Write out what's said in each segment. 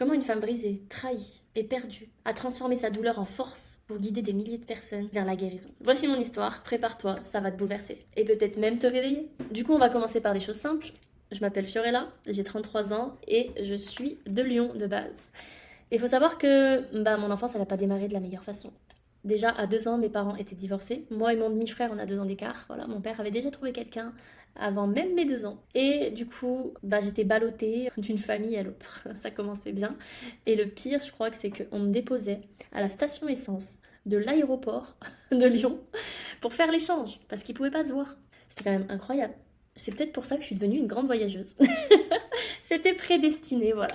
Comment une femme brisée, trahie et perdue a transformé sa douleur en force pour guider des milliers de personnes vers la guérison. Voici mon histoire, prépare-toi, ça va te bouleverser. Et peut-être même te réveiller. Du coup, on va commencer par des choses simples. Je m'appelle Fiorella, j'ai 33 ans et je suis de Lyon de base. Il faut savoir que mon enfance, elle n'a pas démarré de la meilleure façon. Déjà, à 2 ans, mes parents étaient divorcés. Moi et mon demi-frère, on a 2 ans d'écart. Voilà, mon père avait déjà trouvé quelqu'un avant même mes 2 ans. Et du coup, j'étais ballottée d'une famille à l'autre. Ça commençait bien. Et le pire, je crois que c'est qu'on me déposait à la station essence de l'aéroport de Lyon pour faire l'échange, parce qu'ils pouvaient pas se voir. C'était quand même incroyable. C'est peut-être pour ça que je suis devenue une grande voyageuse. C'était prédestiné, voilà.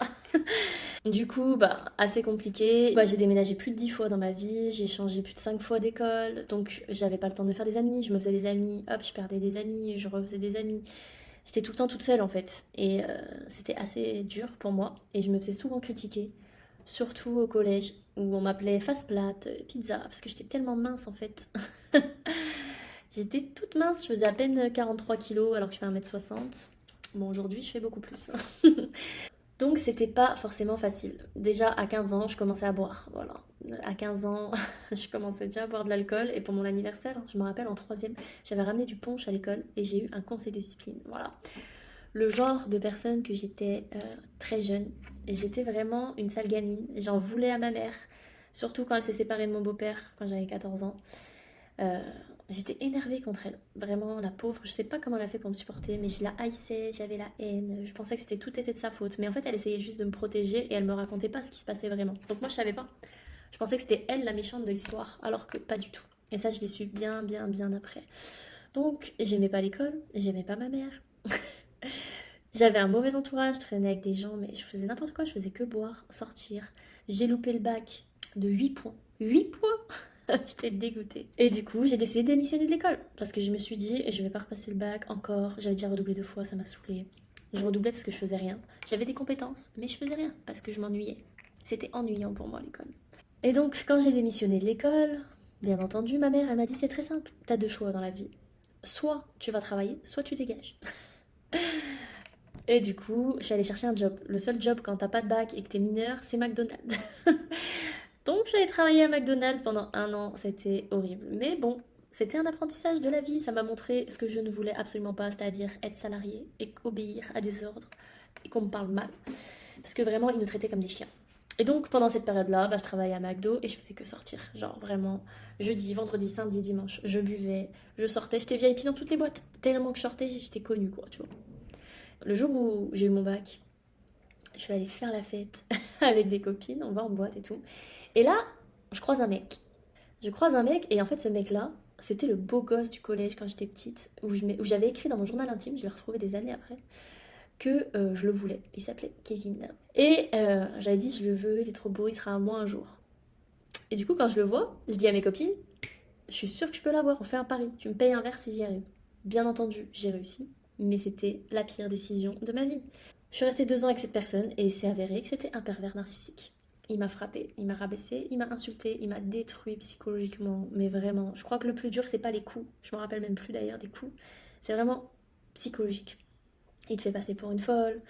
Du coup, assez compliqué. J'ai déménagé plus de 10 fois dans ma vie, j'ai changé plus de 5 fois d'école, donc j'avais pas le temps de me faire des amis, je me faisais des amis, hop, je perdais des amis, je refaisais des amis. J'étais tout le temps toute seule en fait, et c'était assez dur pour moi, et je me faisais souvent critiquer, surtout au collège, où on m'appelait face plate, pizza, parce que j'étais tellement mince en fait. J'étais toute mince, je faisais à peine 43 kilos alors que je fais 1m60. Bon, aujourd'hui, je fais beaucoup plus. Donc c'était pas forcément facile. Déjà à 15 ans, je commençais à boire. Voilà. À 15 ans, je commençais déjà à boire de l'alcool. Et pour mon anniversaire, je me rappelle en troisième, j'avais ramené du punch à l'école et j'ai eu un conseil de discipline. Voilà. Le genre de personne que j'étais très jeune. Et j'étais vraiment une sale gamine. J'en voulais à ma mère. Surtout quand elle s'est séparée de mon beau-père quand j'avais 14 ans. Euh, J'étais énervée contre elle. Vraiment, la pauvre, je sais pas comment elle a fait pour me supporter, mais je la haïssais, j'avais la haine, je pensais que c'était tout était de sa faute. Mais en fait, elle essayait juste de me protéger et elle me racontait pas ce qui se passait vraiment. Donc moi, je savais pas. Je pensais que c'était elle la méchante de l'histoire, alors que pas du tout. Et ça, je l'ai su bien, bien, bien après. Donc, j'aimais pas l'école, j'aimais pas ma mère. J'avais un mauvais entourage, je traînais avec des gens, mais je faisais n'importe quoi, je faisais que boire, sortir. J'ai loupé le bac de 8 points. 8 points. J'étais dégoûtée. Et du coup, j'ai décidé de démissionner de l'école. Parce que je me suis dit, je vais pas repasser le bac encore. J'avais déjà redoublé 2 fois, ça m'a saoulée. Je redoublais parce que je faisais rien. J'avais des compétences, mais je faisais rien parce que je m'ennuyais. C'était ennuyant pour moi l'école. Et donc, quand j'ai démissionné de l'école, bien entendu, ma mère, elle m'a dit c'est très simple. T'as 2 choix dans la vie. Soit tu vas travailler, soit tu dégages. Et du coup, je suis allée chercher un job. Le seul job quand t'as pas de bac et que t'es mineur, c'est McDonald's. Donc j'allais travailler à McDonald's pendant 1 an, c'était horrible. Mais bon, c'était un apprentissage de la vie, ça m'a montré ce que je ne voulais absolument pas, c'est-à-dire être salarié et obéir à des ordres et qu'on me parle mal. Parce que vraiment, ils nous traitaient comme des chiens. Et donc pendant cette période-là, je travaillais à McDo et je faisais que sortir. Genre vraiment, jeudi, vendredi, samedi, dimanche, je buvais, je sortais, j'étais VIP dans toutes les boîtes. Tellement que je sortais, j'étais connue quoi, tu vois. Le jour où j'ai eu mon bac, je suis allée faire la fête avec des copines, on va en boîte et tout. Et là, je croise un mec. Je croise un mec et en fait ce mec-là, c'était le beau gosse du collège quand j'étais petite, où j'avais écrit dans mon journal intime, je l'ai retrouvé des années après, que je le voulais. Il s'appelait Kevin. Et j'avais dit, je le veux, il est trop beau, il sera à moi un jour. Et du coup, quand je le vois, je dis à mes copines, je suis sûre que je peux l'avoir, on fait un pari, tu me payes un verre si j'y arrive. Bien entendu, j'ai réussi, mais c'était la pire décision de ma vie. Je suis restée 2 ans avec cette personne et c'est avéré que c'était un pervers narcissique. Il m'a frappé, il m'a rabaissé, il m'a insulté, il m'a détruit psychologiquement. Mais vraiment, je crois que le plus dur, c'est pas les coups. Je me rappelle même plus d'ailleurs des coups. C'est vraiment psychologique. Il te fait passer pour une folle.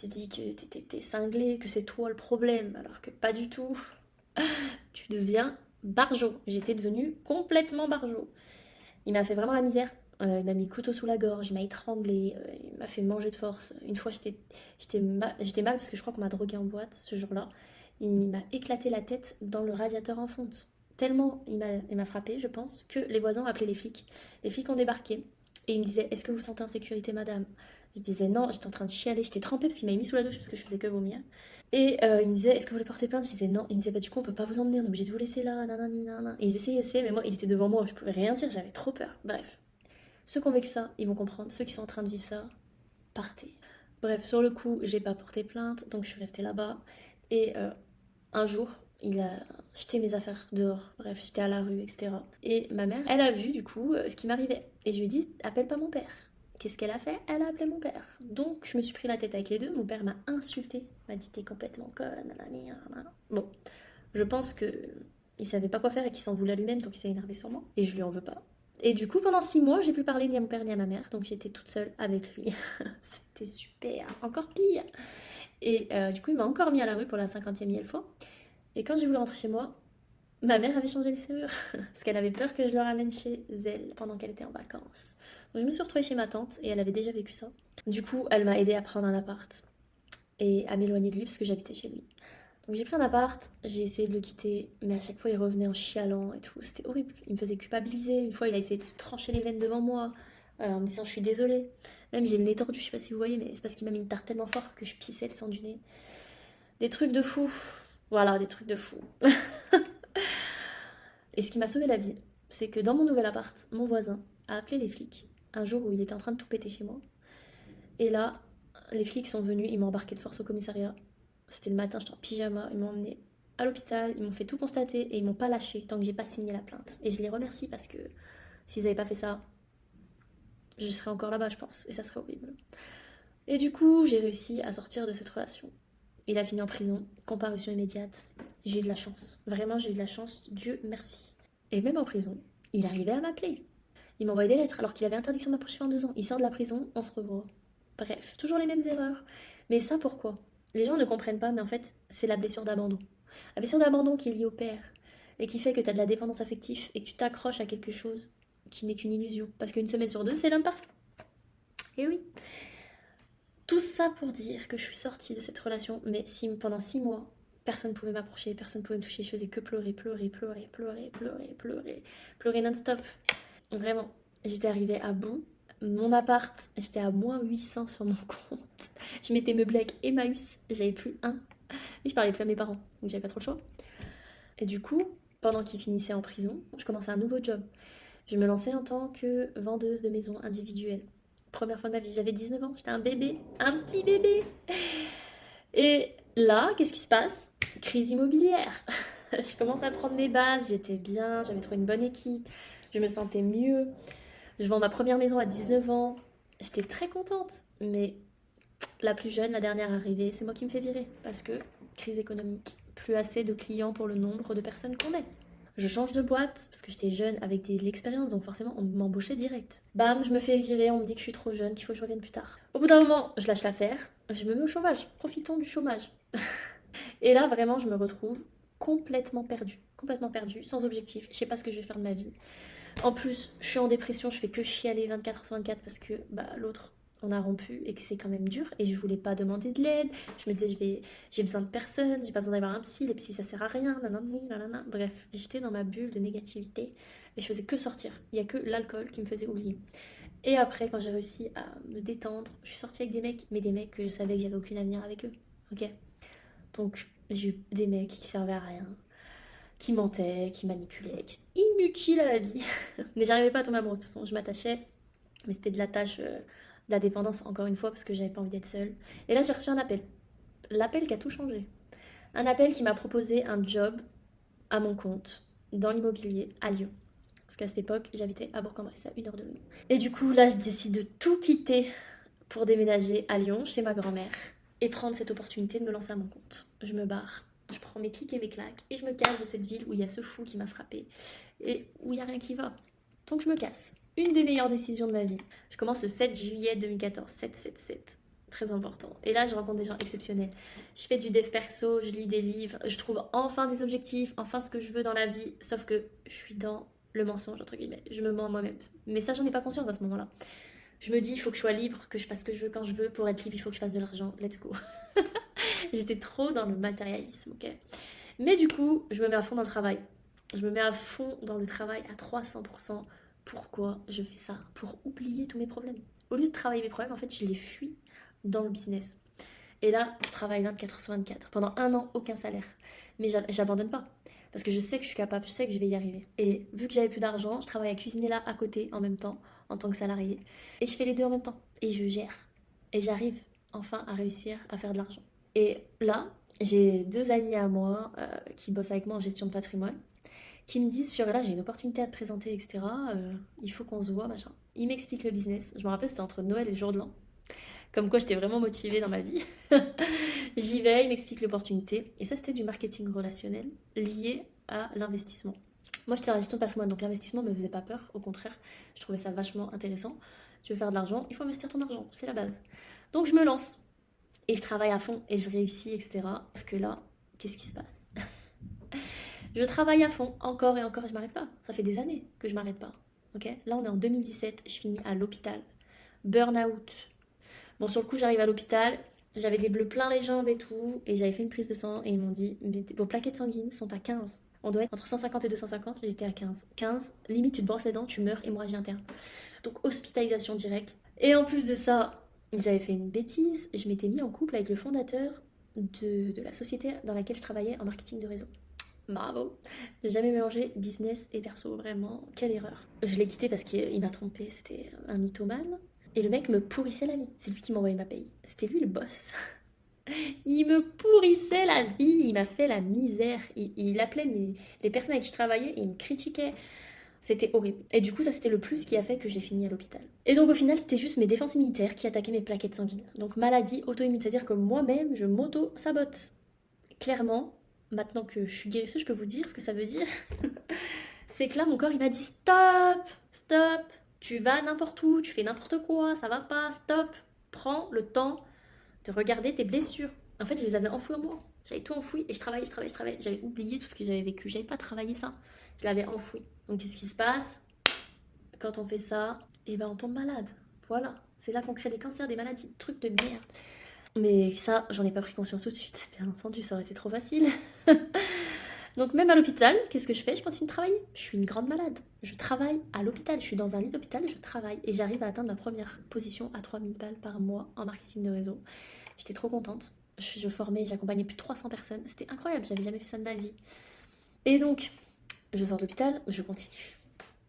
Il te dit que t'es cinglé, que c'est toi le problème, alors que pas du tout. Tu deviens barjot. J'étais devenue complètement barjot. Il m'a fait vraiment la misère. Il m'a mis le couteau sous la gorge, il m'a étranglé, il m'a fait manger de force. Une fois, j'étais mal parce que je crois qu'on m'a drogué en boîte ce jour-là. Il m'a éclaté la tête dans le radiateur en fonte. Tellement il m'a frappé, je pense, que les voisins ont appelé les flics. Les flics ont débarqué et ils me disaient: Est-ce que vous vous sentez en sécurité, madame? Je disais non, j'étais en train de chialer, j'étais trempée parce qu'il m'avait mis sous la douche parce que je faisais que vomir. Et il me disait: Est-ce que vous voulez porter plainte? Je disais non. Il me disait: Bah, du coup, on peut pas vous emmener, on est obligé de vous laisser là, nanani, nanana. Et ils essayaient, mais moi, il était devant moi, je pouvais rien dire, j'avais trop peur. Bref. Ceux qui ont vécu ça, ils vont comprendre. Ceux qui sont en train de vivre ça, partez. Bref, sur le coup, j'ai pas porté plainte, donc je suis restée là-bas. Et un jour, il a jeté mes affaires dehors. Bref, j'étais à la rue, etc. Et ma mère, elle a vu du coup ce qui m'arrivait. Et je lui ai dit: appelle pas mon père. Qu'est-ce qu'elle a fait? Elle a appelé mon père. Donc je me suis pris la tête avec les deux. Mon père m'a insulté, m'a dit: t'es complètement conne, nanani, nanana. Bon, je pense que il savait pas quoi faire et qu'il s'en voulait à lui-même, donc il s'est énervé sur moi. Et je lui en veux pas. Et du coup, pendant 6 mois, j'ai pu parler ni à mon père ni à ma mère, donc j'étais toute seule avec lui. C'était super, encore pire. Et du coup, il m'a encore mis à la rue pour la 50e fois. Et quand j'ai voulu rentrer chez moi, ma mère avait changé les serrures parce qu'elle avait peur que je le ramène chez elle pendant qu'elle était en vacances. Donc je me suis retrouvée chez ma tante et elle avait déjà vécu ça. Du coup, elle m'a aidée à prendre un appart et à m'éloigner de lui parce que j'habitais chez lui. Donc j'ai pris un appart, j'ai essayé de le quitter, mais à chaque fois il revenait en chialant et tout. C'était horrible. Il me faisait culpabiliser. Une fois, il a essayé de se trancher les veines devant moi en me disant je suis désolée. Même j'ai le nez tordu, je sais pas si vous voyez, mais c'est parce qu'il m'a mis une tarte tellement fort que je pissais le sang du nez. Des trucs de fou. Voilà, des trucs de fou. Et ce qui m'a sauvé la vie, c'est que dans mon nouvel appart, mon voisin a appelé les flics un jour où il était en train de tout péter chez moi. Et là, les flics sont venus, ils m'ont embarqué de force au commissariat. C'était le matin, j'étais en pyjama, ils m'ont emmené à l'hôpital, ils m'ont fait tout constater et ils m'ont pas lâché tant que j'ai pas signé la plainte. Et je les remercie parce que s'ils avaient pas fait ça, je serais encore là-bas, je pense, et ça serait horrible. Et du coup, j'ai réussi à sortir de cette relation. Il a fini en prison, comparution immédiate. J'ai eu de la chance. Vraiment, j'ai eu de la chance. Dieu merci. Et même en prison, il arrivait à m'appeler. Il m'envoyait des lettres alors qu'il avait interdiction de m'approcher pendant 2 ans. Il sort de la prison, on se revoit. Bref, toujours les mêmes erreurs. Mais ça, pourquoi? Les gens ne comprennent pas, mais en fait, c'est la blessure d'abandon. La blessure d'abandon qui est liée au père et qui fait que tu as de la dépendance affective et que tu t'accroches à quelque chose qui n'est qu'une illusion. Parce qu'une semaine sur deux, c'est l'homme parfait. Et oui. Tout ça pour dire que je suis sortie de cette relation, mais pendant 6 mois, personne ne pouvait m'approcher, personne ne pouvait me toucher, je faisais que pleurer, pleurer, pleurer, pleurer, pleurer, pleurer, pleurer non-stop. Vraiment, j'étais arrivée à bout. Mon appart, j'étais à moins 800 sur mon compte. Je m'étais meublée avec Emmaüs, j'avais plus un. Et je parlais plus à mes parents, donc j'avais pas trop le choix. Et du coup, pendant qu'il finissait en prison, je commençais un nouveau job. Je me lançais en tant que vendeuse de maisons individuelles. Première fois de ma vie, j'avais 19 ans, j'étais un bébé, un petit bébé. Et là, qu'est-ce qui se passe? Crise immobilière. Je commence à prendre mes bases, j'étais bien, j'avais trouvé une bonne équipe, je me sentais mieux. Je vends ma première maison à 19 ans. J'étais très contente, mais la plus jeune, la dernière arrivée, c'est moi qui me fais virer. Parce que crise économique, plus assez de clients pour le nombre de personnes qu'on est. Je change de boîte parce que j'étais jeune avec de l'expérience, donc forcément on m'embauchait direct. Bam, je me fais virer, on me dit que je suis trop jeune, qu'il faut que je revienne plus tard. Au bout d'un moment, je lâche l'affaire, je me mets au chômage. Profitons du chômage. Et là, vraiment, je me retrouve complètement perdue, sans objectif. Je sais pas ce que je vais faire de ma vie. En plus, je suis en dépression, je fais que chialer 24 sur 24 parce que l'autre, on a rompu et que c'est quand même dur. Et je voulais pas demander de l'aide. Je me disais, j'ai besoin de personne, j'ai pas besoin d'avoir un psy, les psys ça sert à rien, nanana. Bref, j'étais dans ma bulle de négativité et je faisais que sortir. Il y a que l'alcool qui me faisait oublier. Et après, quand j'ai réussi à me détendre, je suis sortie avec des mecs, mais des mecs que je savais que j'avais aucun avenir avec eux. Ok? Donc, j'ai eu des mecs qui servaient à rien, qui mentaient, qui manipulaient, qui étaient inutiles à la vie. Mais j'arrivais pas à tomber amoureuse de toute façon, je m'attachais, mais c'était de l'attache, de la dépendance encore une fois parce que j'avais pas envie d'être seule. Et là j'ai reçu un appel, l'appel qui a tout changé. Un appel qui m'a proposé un job à mon compte dans l'immobilier à Lyon. Parce qu'à cette époque j'habitais à Bourg-en-Bresse, à 1 heure de Lyon. Et du coup là je décide de tout quitter pour déménager à Lyon chez ma grand-mère et prendre cette opportunité de me lancer à mon compte. Je me barre. Je prends mes clics et mes claques et je me casse de cette ville où il y a ce fou qui m'a frappée et où il n'y a rien qui va. Donc je me casse. Une des meilleures décisions de ma vie. Je commence le 7 juillet 2014. 7. Très important. Et là, je rencontre des gens exceptionnels. Je fais du dev perso, je lis des livres, je trouve enfin des objectifs, enfin ce que je veux dans la vie. Sauf que je suis dans le mensonge, entre guillemets. Je me mens à moi-même. Mais ça, j'en ai pas conscience à ce moment-là. Je me dis, il faut que je sois libre, que je fasse ce que je veux quand je veux. Pour être libre, il faut que je fasse de l'argent. Let's go. J'étais trop dans le matérialisme, ok? Mais du coup, je me mets à fond dans le travail. Je me mets à fond dans le travail à 300%. Pourquoi je fais ça? Pour oublier tous mes problèmes. Au lieu de travailler mes problèmes, en fait, je les fuis dans le business. Et là, je travaille 24 heures sur 24. Pendant 1 an, aucun salaire. Mais j'abandonne pas. Parce que je sais que je suis capable, je sais que je vais y arriver. Et vu que j'avais plus d'argent, je travaille à cuisiner là à côté en même temps, en tant que salarié. Et je fais les deux en même temps. Et je gère. Et j'arrive enfin à réussir à faire de l'argent. Et là, j'ai 2 amis à moi qui bossent avec moi en gestion de patrimoine, qui me disent là j'ai une opportunité à te présenter, etc. Il faut qu'on se voit, machin. Ils m'expliquent le business. Je me rappelle, c'était entre Noël et le jour de l'an. Comme quoi j'étais vraiment motivée dans ma vie. J'y vais, ils m'expliquent l'opportunité. Et ça, c'était du marketing relationnel lié à l'investissement. Moi, j'étais en gestion de patrimoine, donc l'investissement me faisait pas peur. Au contraire, je trouvais ça vachement intéressant. Tu veux faire de l'argent, il faut investir ton argent, c'est la base. Donc je me lance. et je travaille à fond et je réussis, etc. Sauf que là, qu'est-ce qui se passe? Je travaille à fond, encore et encore, et je m'arrête pas. Ça fait des années que je m'arrête pas. Ok? Là, on est en 2017, je finis à l'hôpital. Burn-out. Bon, sur le coup, j'arrive à l'hôpital, j'avais des bleus plein les jambes et tout, et j'avais fait une prise de sang, et ils m'ont dit, mais vos plaquettes sanguines sont à 15. On doit être entre 150 et 250, j'étais à 15. 15, limite, tu te brosses les dents, tu meurs, hémorragie interne. Donc, hospitalisation directe. Et en plus de ça, j'avais fait une bêtise, je m'étais mis en couple avec le fondateur de la société dans laquelle je travaillais en marketing de réseau. Bravo. J'ai jamais mélangé business et perso, vraiment. Quelle erreur. Je l'ai quitté parce qu'il m'a trompé, c'était un mythomane. Et le mec me pourrissait la vie. C'est lui qui m'envoyait ma paye. C'était lui le boss. Il me pourrissait la vie, il m'a fait la misère. Il appelait les personnes avec qui je travaillais et il me critiquait. C'était horrible. Et du coup, ça c'était le plus qui a fait que j'ai fini à l'hôpital. Et donc au final, c'était juste mes défenses immunitaires qui attaquaient mes plaquettes sanguines. Donc maladie auto-immune, c'est-à-dire que moi-même, je m'auto-sabote. Clairement, maintenant que je suis guérisseuse, je peux vous dire ce que ça veut dire. C'est que là, mon corps, il m'a dit stop, stop, tu vas n'importe où, tu fais n'importe quoi, ça va pas, stop. Prends le temps de regarder tes blessures. En fait, je les avais enfouies en moi. J'avais tout enfoui et je travaillais. J'avais oublié tout ce que j'avais vécu. J'avais pas travaillé ça. Je l'avais enfoui. Donc, qu'est-ce qui se passe quand on fait ça? Eh ben, on tombe malade. Voilà. C'est là qu'on crée des cancers, des maladies, des trucs de merde. Mais ça, j'en ai pas pris conscience tout de suite. Bien entendu, ça aurait été trop facile. Donc même à l'hôpital, qu'est-ce que je fais? Je continue de travailler. Je suis une grande malade. Je travaille à l'hôpital. Je suis dans un lit d'hôpital et je travaille. Et j'arrive à atteindre ma première position à 3000 balles par mois en marketing de réseau. J'étais trop contente. Je formais, j'accompagnais plus de 300 personnes. C'était incroyable, j'avais jamais fait ça de ma vie. Et donc, je sors de l'hôpital, je continue.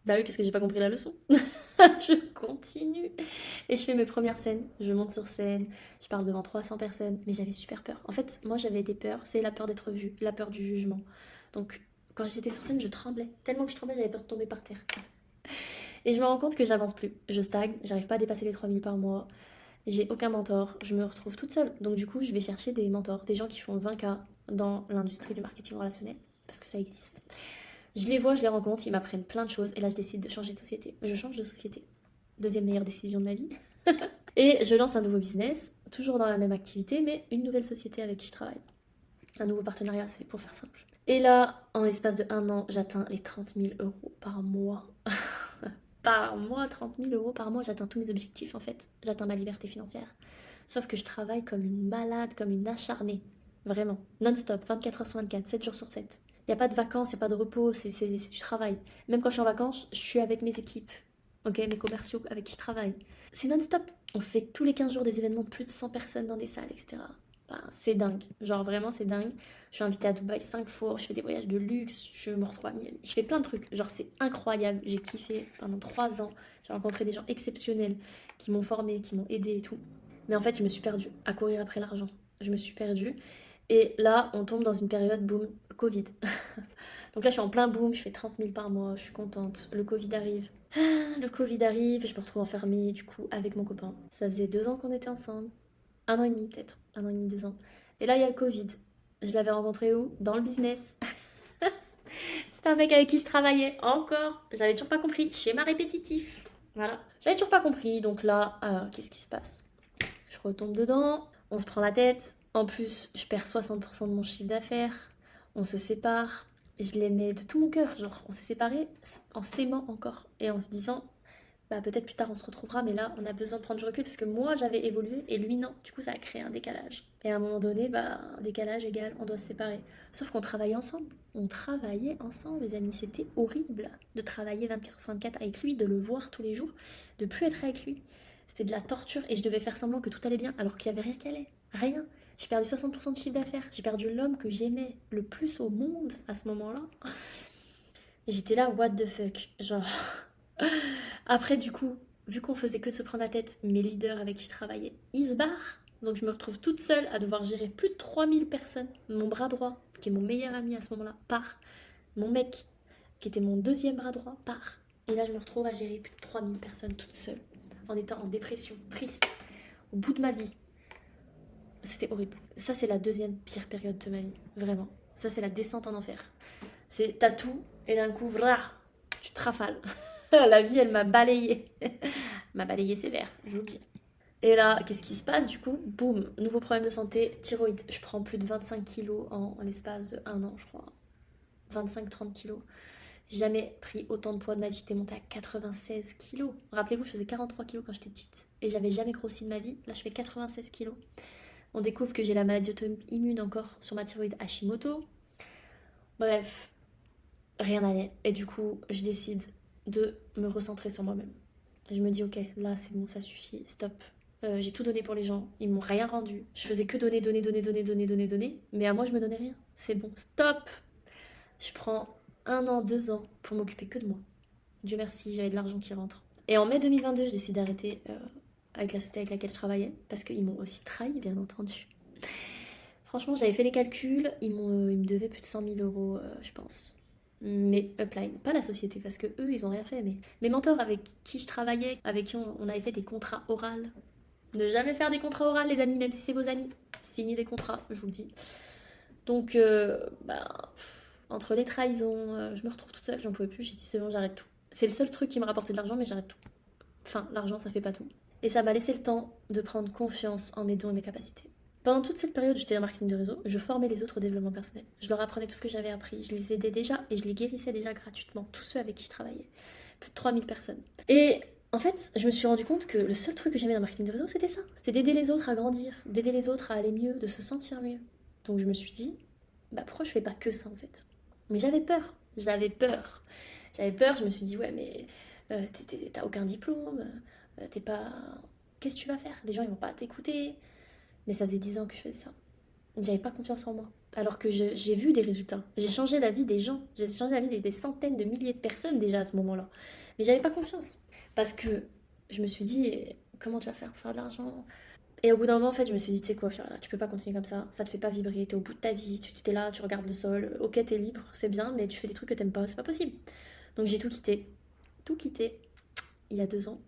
Bah oui, parce que j'ai pas compris la leçon. Je continue. Et je fais mes premières scènes. Je monte sur scène. Je parle devant 300 personnes. Mais j'avais super peur. En fait, moi, j'avais des peurs. C'est la peur d'être vue, la peur du jugement. Donc, quand j'étais sur scène, je tremblais. Tellement que je tremblais, j'avais peur de tomber par terre. Et je me rends compte que j'avance plus. Je stagne. J'arrive pas à dépasser les 3000 par mois. J'ai aucun mentor. Je me retrouve toute seule. Donc, du coup, je vais chercher des mentors. Des gens qui font 20K dans l'industrie du marketing relationnel. Parce que ça existe. Je les vois, je les rencontre, ils m'apprennent plein de choses et là je décide de changer de société. Je change de société. Deuxième meilleure décision de ma vie. Et je lance un nouveau business, toujours dans la même activité, mais une nouvelle société avec qui je travaille. Un nouveau partenariat, c'est pour faire simple. Et là, en l'espace de 1 an, j'atteins les 30 000 euros par mois. Par mois, 30 000 euros par mois, j'atteins tous mes objectifs en fait. J'atteins ma liberté financière. Sauf que je travaille comme une malade, comme une acharnée. Vraiment. Non-stop, 24 heures sur 24, 7 jours sur 7. Il n'y a pas de vacances, il n'y a pas de repos, c'est du travail. Même quand je suis en vacances, je suis avec mes équipes, ok, mes commerciaux avec qui je travaille. C'est non-stop. On fait tous les 15 jours des événements de plus de 100 personnes dans des salles, etc. Enfin, c'est dingue. Genre vraiment, c'est dingue. Je suis invitée à Dubaï 5 fois, je fais des voyages de luxe, je me retrouve à Miami. Je fais plein de trucs. Genre, c'est incroyable. J'ai kiffé pendant 3 ans. J'ai rencontré des gens exceptionnels qui m'ont formée, qui m'ont aidée et tout. Mais en fait, je me suis perdue à courir après l'argent. Je me suis perdue. Et là, on tombe dans une période, boum, Covid. Donc là, je suis en plein boom, je fais 30 000 par mois, je suis contente. Le Covid arrive. Le Covid arrive, je me retrouve enfermée, du coup, avec mon copain. Ça faisait 2 ans qu'on était ensemble. 1 an et demi, peut-être. 1 an et demi, 2 ans. Et là, il y a le Covid. Je l'avais rencontré où? Dans le business. C'était un mec avec qui je travaillais. Encore. J'avais toujours pas compris. Schéma répétitif. Voilà. J'avais toujours pas compris. Donc là, qu'est-ce qui se passe? Je retombe dedans. On se prend la tête. En plus, je perds 60% de mon chiffre d'affaires. On se sépare. Je l'aimais de tout mon cœur. Genre, on s'est séparés en s'aimant encore. Et en se disant, bah peut-être plus tard on se retrouvera, mais là, on a besoin de prendre du recul parce que moi, j'avais évolué et lui, non. Du coup, ça a créé un décalage. Et à un moment donné, bah, un décalage égal, on doit se séparer. Sauf qu'on travaillait ensemble. On travaillait ensemble, les amis. C'était horrible de travailler 24 sur 24 avec lui, de le voir tous les jours, de plus être avec lui. C'était de la torture et je devais faire semblant que tout allait bien alors qu'il n'y avait rien qui allait. Rien. J'ai perdu 60% de chiffre d'affaires. J'ai perdu l'homme que j'aimais le plus au monde à ce moment-là. Et j'étais là, what the fuck. Genre. Après, du coup, vu qu'on faisait que de se prendre la tête, mes leaders avec qui je travaillais, ils se barrent. Donc je me retrouve toute seule à devoir gérer plus de 3000 personnes. Mon bras droit, qui est mon meilleur ami à ce moment-là, part. Mon mec, qui était mon deuxième bras droit, part. Et là, je me retrouve à gérer plus de 3000 personnes toute seule, en étant en dépression, triste, au bout de ma vie. C'était horrible. Ça, c'est la deuxième pire période de ma vie. Vraiment. Ça, c'est la descente en enfer. C'est t'as tout, et d'un coup, vrah, tu te rafales. La vie, elle m'a balayée. M'a balayée sévère, je vous le dis. Et là, qu'est-ce qui se passe du coup? Boum, nouveau problème de santé, thyroïde. Je prends plus de 25 kilos en l'espace de un an, je crois. 25-30 kilos. J'ai jamais pris autant de poids de ma vie. J'étais montée à 96 kilos. Rappelez-vous, je faisais 43 kilos quand j'étais petite. Et j'avais jamais grossi de ma vie. Là, je fais 96 kilos. On découvre que j'ai la maladie auto-immune encore sur ma thyroïde Hashimoto. Bref, rien n'allait. Et du coup, je décide de me recentrer sur moi-même. Je me dis, ok, là, c'est bon, ça suffit, stop. J'ai tout donné pour les gens, ils m'ont rien rendu. Je faisais que donner. Mais à moi, je me donnais rien. C'est bon, stop. Je prends un an, 2 ans pour m'occuper que de moi. Dieu merci, j'avais de l'argent qui rentre. Et en mai 2022, je décide d'arrêter avec la société avec laquelle je travaillais, parce qu'ils m'ont aussi trahi, bien entendu. Franchement, j'avais fait les calculs, ils me devaient plus de 100 000 euros, je pense. Mais Upline, pas la société, parce que eux, ils ont rien fait. Mais mes mentors avec qui je travaillais, avec qui on avait fait des contrats oraux. Ne jamais faire des contrats oraux, les amis, même si c'est vos amis. Signez des contrats, je vous le dis. Donc, entre les trahisons, je me retrouve toute seule, j'en pouvais plus. J'ai dit, c'est bon, j'arrête tout. C'est le seul truc qui me rapportait de l'argent, mais j'arrête tout. Enfin, l'argent, ça fait pas tout. Et ça m'a laissé le temps de prendre confiance en mes dons et mes capacités. Pendant toute cette période, j'étais en marketing de réseau, je formais les autres au développement personnel. Je leur apprenais tout ce que j'avais appris, je les aidais déjà et je les guérissais déjà gratuitement, tous ceux avec qui je travaillais. Plus de 3000 personnes. Et en fait, je me suis rendu compte que le seul truc que j'aimais dans le marketing de réseau, c'était ça. C'était d'aider les autres à grandir, d'aider les autres à aller mieux, de se sentir mieux. Donc je me suis dit, bah pourquoi je fais pas que ça en fait? Mais j'avais peur. Je me suis dit, ouais, mais t'as aucun diplôme, t'es pas... Qu'est-ce que tu vas faire? Les gens, ils vont pas t'écouter. Mais ça faisait 10 ans que je faisais ça. J'avais pas confiance en moi. Alors que j'ai vu des résultats. J'ai changé la vie des gens. J'ai changé la vie des centaines de milliers de personnes déjà à ce moment-là. Mais j'avais pas confiance. Parce que je me suis dit, comment tu vas faire pour faire de l'argent? Et au bout d'un moment, en fait, je me suis dit, tu sais quoi, Fiora, tu peux pas continuer comme ça te fait pas vibrer, t'es au bout de ta vie, tu t'es là, tu regardes le sol, ok, t'es libre, c'est bien, mais tu fais des trucs que t'aimes pas, c'est pas possible. Donc j'ai tout quitté, il y a 2 ans,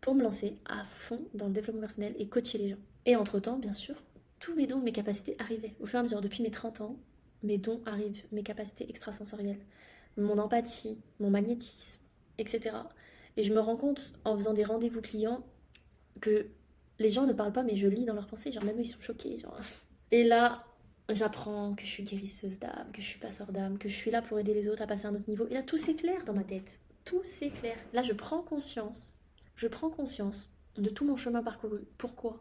pour me lancer à fond dans le développement personnel et coacher les gens. Et entre-temps, bien sûr, tous mes dons, mes capacités arrivaient. Au fur et à mesure, depuis mes 30 ans, mes dons arrivent, mes capacités extrasensorielles, mon empathie, mon magnétisme, etc. Et je me rends compte, en faisant des rendez-vous clients, que les gens ne parlent pas, mais je lis dans leurs pensées, genre même eux, ils sont choqués. Genre. Et là, j'apprends que je suis guérisseuse d'âme, que je suis passeur d'âme, que je suis là pour aider les autres à passer à un autre niveau. Et là, tout s'éclaire dans ma tête. Tout s'éclaire. Là, je prends conscience de tout mon chemin parcouru. Pourquoi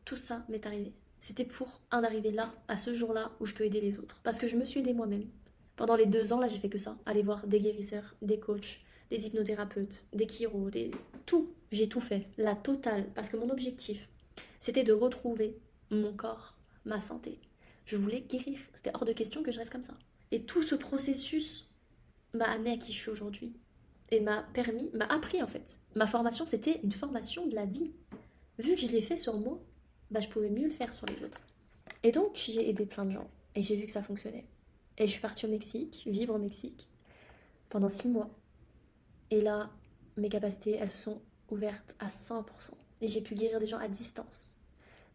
tout ça m'est arrivé? C'était pour en arriver là, à ce jour-là, où je peux aider les autres. Parce que je me suis aidée moi-même. Pendant les 2 ans, là, j'ai fait que ça. Aller voir des guérisseurs, des coachs, des hypnothérapeutes, des chiros, tout. J'ai tout fait. La totale. Parce que mon objectif, c'était de retrouver mon corps, ma santé. Je voulais guérir. C'était hors de question que je reste comme ça. Et tout ce processus m'a amené à qui je suis aujourd'hui. Et m'a appris en fait. Ma formation, c'était une formation de la vie. Vu que je l'ai fait sur moi, bah, je pouvais mieux le faire sur les autres. Et donc, j'ai aidé plein de gens. Et j'ai vu que ça fonctionnait. Et je suis partie au Mexique, vivre au Mexique, pendant 6 mois. Et là, mes capacités, elles se sont ouvertes à 100%. Et j'ai pu guérir des gens à distance.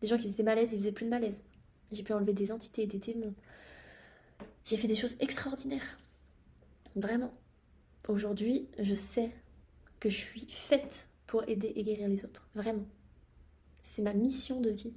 Des gens qui faisaient des malaises, ils faisaient plus de malaise. J'ai pu enlever des entités, des démons. J'ai fait des choses extraordinaires. Vraiment. Aujourd'hui, je sais que je suis faite pour aider et guérir les autres. Vraiment. C'est ma mission de vie.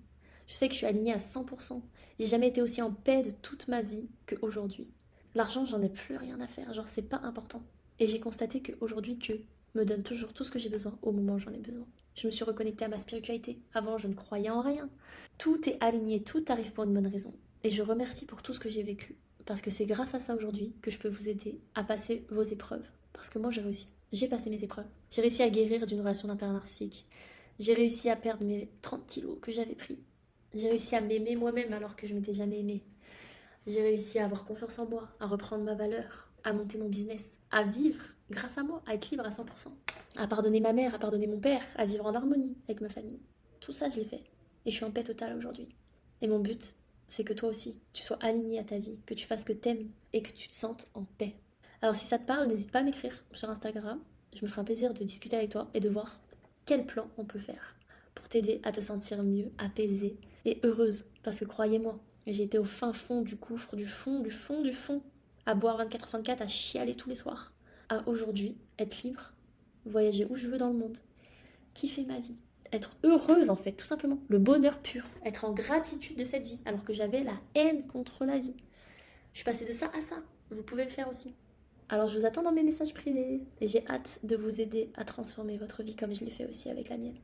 Je sais que je suis alignée à 100%. J'ai jamais été aussi en paix de toute ma vie qu'aujourd'hui. L'argent, j'en ai plus rien à faire. Genre, c'est pas important. Et j'ai constaté qu'aujourd'hui, Dieu me donne toujours tout ce que j'ai besoin au moment où j'en ai besoin. Je me suis reconnectée à ma spiritualité. Avant, je ne croyais en rien. Tout est aligné, tout arrive pour une bonne raison. Et je remercie pour tout ce que j'ai vécu. Parce que c'est grâce à ça aujourd'hui que je peux vous aider à passer vos épreuves. Parce que moi, j'ai réussi. J'ai passé mes épreuves. J'ai réussi à guérir d'une relation d'un père narcissique. J'ai réussi à perdre mes 30 kilos que j'avais pris. J'ai réussi à m'aimer moi-même alors que je m'étais jamais aimée. J'ai réussi à avoir confiance en moi, à reprendre ma valeur, à monter mon business, à vivre grâce à moi, à être libre à 100%, à pardonner ma mère, à pardonner mon père, à vivre en harmonie avec ma famille. Tout ça, je l'ai fait. Et je suis en paix totale aujourd'hui. Et mon but, c'est que toi aussi, tu sois aligné à ta vie, que tu fasses ce que t'aimes et que tu te sentes en paix. Alors si ça te parle, n'hésite pas à m'écrire sur Instagram. Je me ferai un plaisir de discuter avec toi et de voir quel plan on peut faire pour t'aider à te sentir mieux, apaisée et heureuse. Parce que croyez-moi, j'ai été au fin fond du gouffre, du fond, à boire 24/24, à chialer tous les soirs. À aujourd'hui, être libre, voyager où je veux dans le monde, kiffer ma vie, être heureuse en fait, tout simplement. Le bonheur pur. Être en gratitude de cette vie, alors que j'avais la haine contre la vie. Je suis passée de ça à ça. Vous pouvez le faire aussi. Alors je vous attends dans mes messages privés et j'ai hâte de vous aider à transformer votre vie comme je l'ai fait aussi avec la mienne.